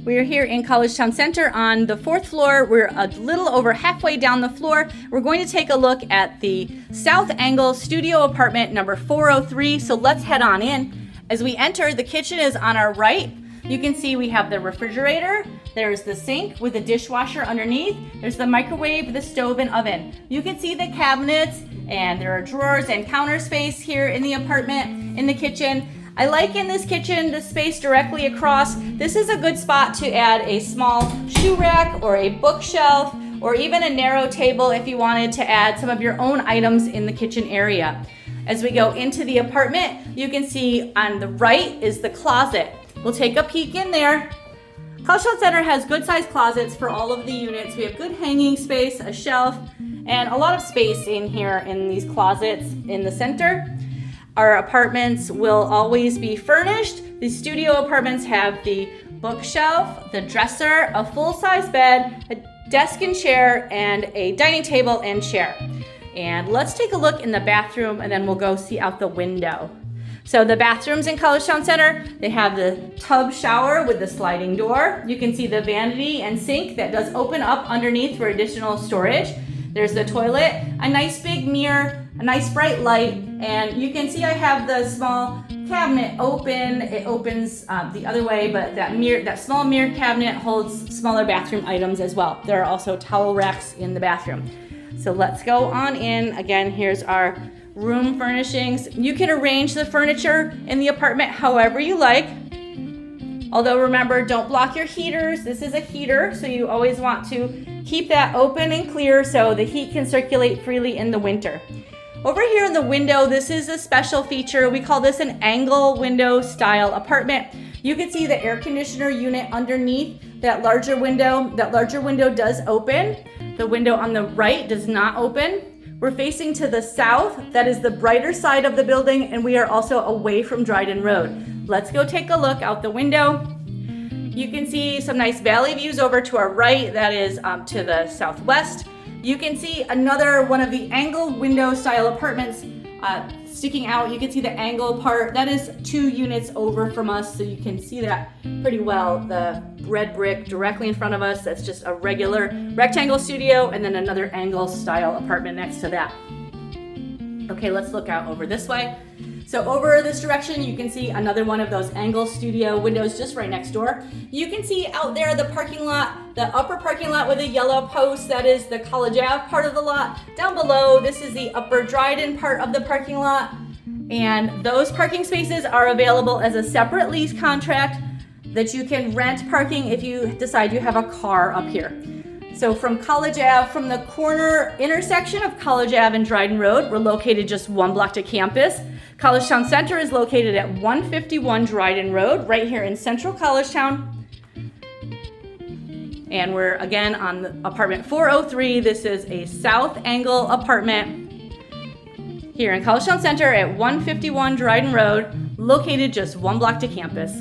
We are here in Collegetown Center on the 4th floor. We're a little over halfway down the floor. We're going to take a look at the south angle studio apartment number 403. So let's head on in. As we enter, the kitchen is on our right. You can see we have the refrigerator. There's the sink with a dishwasher underneath. There's the microwave, the stove, and oven. You can see the cabinets, and there are drawers and counter space here in the apartment, in the kitchen. I like in this kitchen the space directly across. This is a good spot to add a small shoe rack or a bookshelf or even a narrow table if you wanted to add some of your own items in the kitchen area. As we go into the apartment, you can see on the right is the closet. We'll take a peek in there. Collegetown Center has good sized closets for all of the units. We have good hanging space, a shelf, and a lot of space in here in these closets in the center. Our apartments will always be furnished. The studio apartments have the bookshelf, the dresser, a full-size bed, a desk and chair, and a dining table and chair. And let's take a look in the bathroom and then we'll go see out the window. So the bathrooms in Collegetown Center, they have the tub shower with the sliding door. You can see the vanity and sink that does open up underneath for additional storage. There's the toilet, a nice big mirror, a nice bright light, and you can see I have the small cabinet open. It opens the other way, but that small mirror cabinet holds smaller bathroom items as well. There are also towel racks in the bathroom. So let's go on in. Again, here's our room furnishings. You can arrange the furniture in the apartment however you like. Although remember, don't block your heaters. This is a heater, so you always want to keep that open and clear so the heat can circulate freely in the winter. Over here in the window, this is a special feature. We call this an angle window style apartment. You can see the air conditioner unit underneath that larger window. That larger window does open. The window on the right does not open. We're facing to the south. That is the brighter side of the building, and we are also away from Dryden Road. Let's go take a look out the window. You can see some nice valley views over to our right. That is to the southwest. You can see another one of the angle window style apartments sticking out. You can see the angle part. That is 2 units over from us, so you can see that pretty well. The red brick directly in front of us, that's just a regular rectangle studio, and then another angle style apartment next to that. Okay, let's look out over this way. So over this direction, you can see another one of those angle studio windows just right next door. You can see out there the parking lot, the upper parking lot with a yellow post. That is the College Ave part of the lot. Down below, this is the upper Dryden part of the parking lot. And those parking spaces are available as a separate lease contract that you can rent parking if you decide you have a car up here. So from College Ave, from the corner intersection of College Ave and Dryden Road, we're located just 1 block to campus. Collegetown Center is located at 151 Dryden Road, right here in central Collegetown. And we're again on the apartment 403. This is a south angle apartment here in Collegetown Center at 151 Dryden Road, located just 1 block to campus.